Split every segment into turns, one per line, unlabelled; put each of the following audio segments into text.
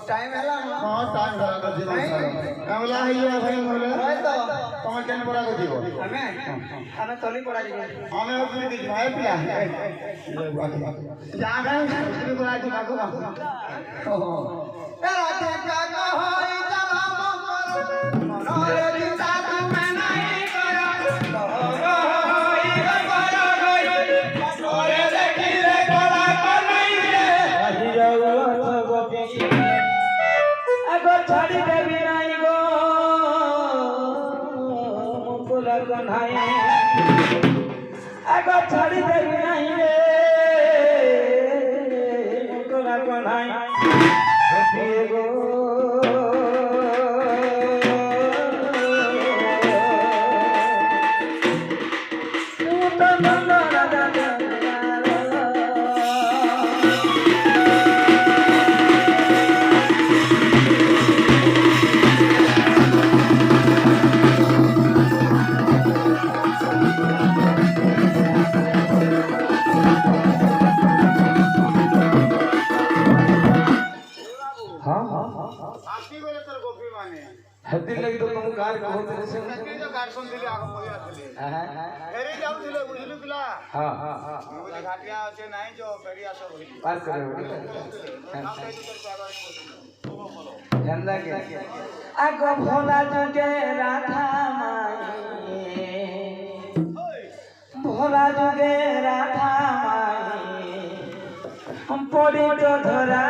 time हैला
हां time भरा कर जीवन सारा हमला है ये भाई बोले
होय तो
तुम केन परा को जीवो
हमें तोली पड़ा जी
हमें अपनी दी भाई पिला जा गए उसकी परा जी बाको ओहो
तेरा देखा को होई चला मकर मनोरे चिंता तू मैं नहीं करो होई करो गई मनोरे देखी रे कोला को नहीं रे आही जाऊ गोपी आगो छाड़ी देवी नहीं गो मुकुला कन्हाई आगो छाड़ी देवी नहीं रे मुकुला कन्हाई गोपी गो
हद्दी लगी तो तुम कार को होते से नकी जो गाड़ सुन दिले आगो मोया थले फेरी जाऊ दिले बुझलु पिला हां हां मुझे घाटिया আছে নাই जो फेरी आसो होई पार करे
जंदा के आगो भोला जुगे राधा माई भोला जुगे राधा माई हम पड़ी तो धरा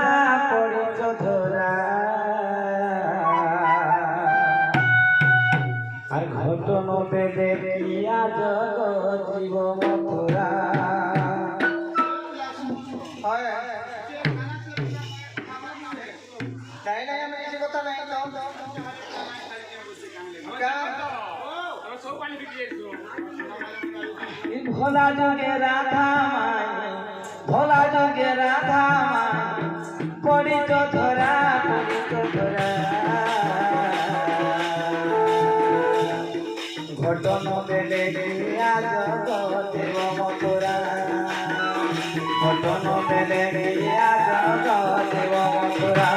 घटन बेदे पिया जग जीव मथुरा भोला जुगे राधा माई भोला जुगे राधा माई पड़ी तो धरा घटन बेले पिया जग देव मथुरा घटन बेले पिया जग देव मथुरा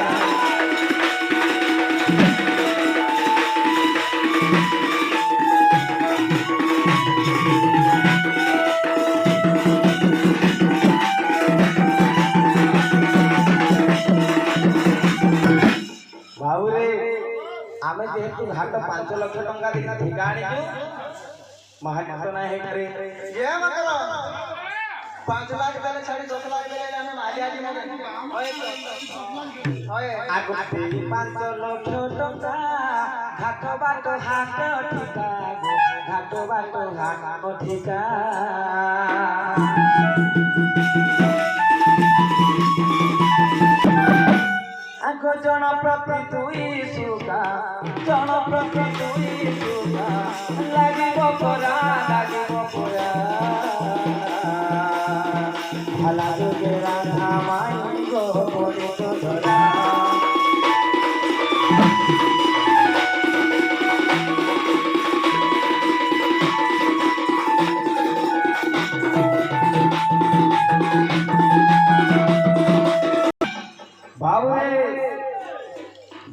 बाबूरे आमे जेहेतु घाट 5 लाख टंका देना ठिकाणी महाट ना है करे ये मकर 5 लाख देले छाड़ी 10 लाख देले हमें माली आजी मने होय आगो 5 लाख टंका घाट बाट हाट ठिका घाट बाट हाट ठिका आगो जन प्रति तुई सुगा जन प्रति तुई सुगा লাগিব পরা ভালা যোগে রাধা মাই গো পড়ে তো ধরা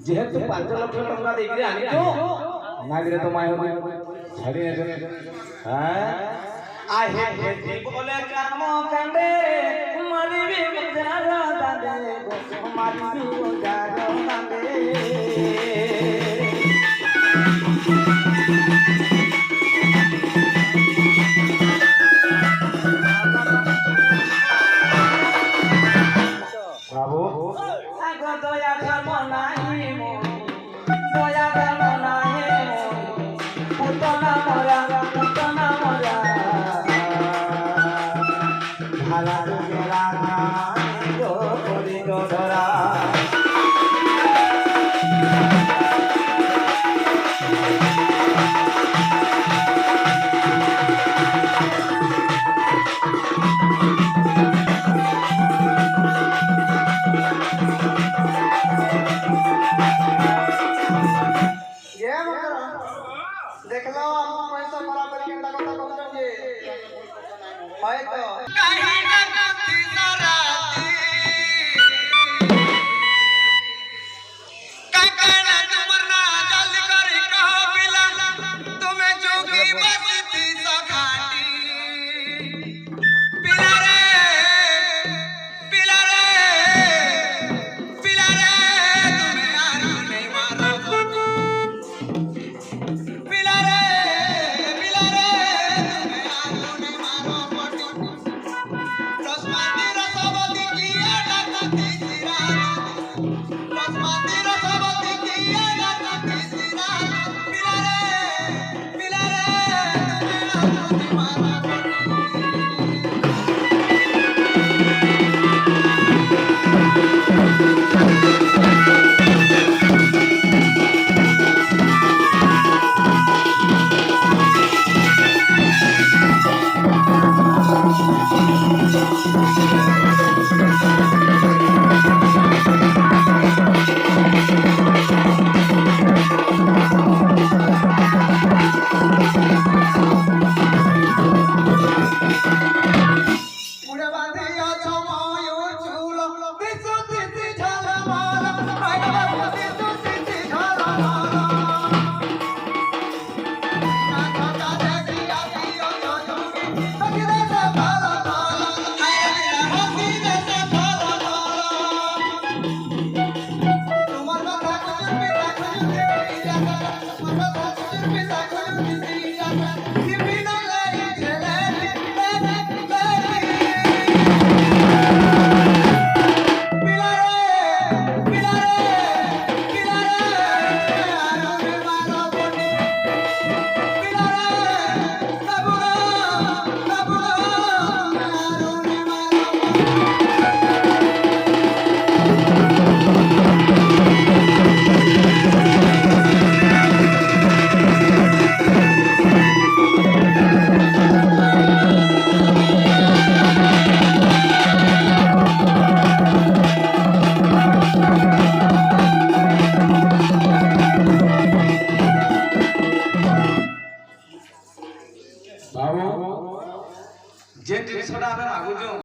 जेहेतु 5 लाख टंका देकरे आनी तो नागरे तो माय हो छाड़ी ने हां आहे हे बोले कर्म कांडे मारी भी गुजार दादे मारी भी गुजार दादे बाबू आगो दया धर्म नाही दया धर्म नाही पुतना मरा भाला देखलो हम पैसा बराबर के लगा कौन जे है तो
कहीं ना थी सराती काकना तुमरना जल कर कहो बिला तुम्हें जोगी बसती सखाटी पिला रे तुम्हें आरू नहीं मारो पिला रे
बाबू जे जिनिसटा आमे मागुଛୁ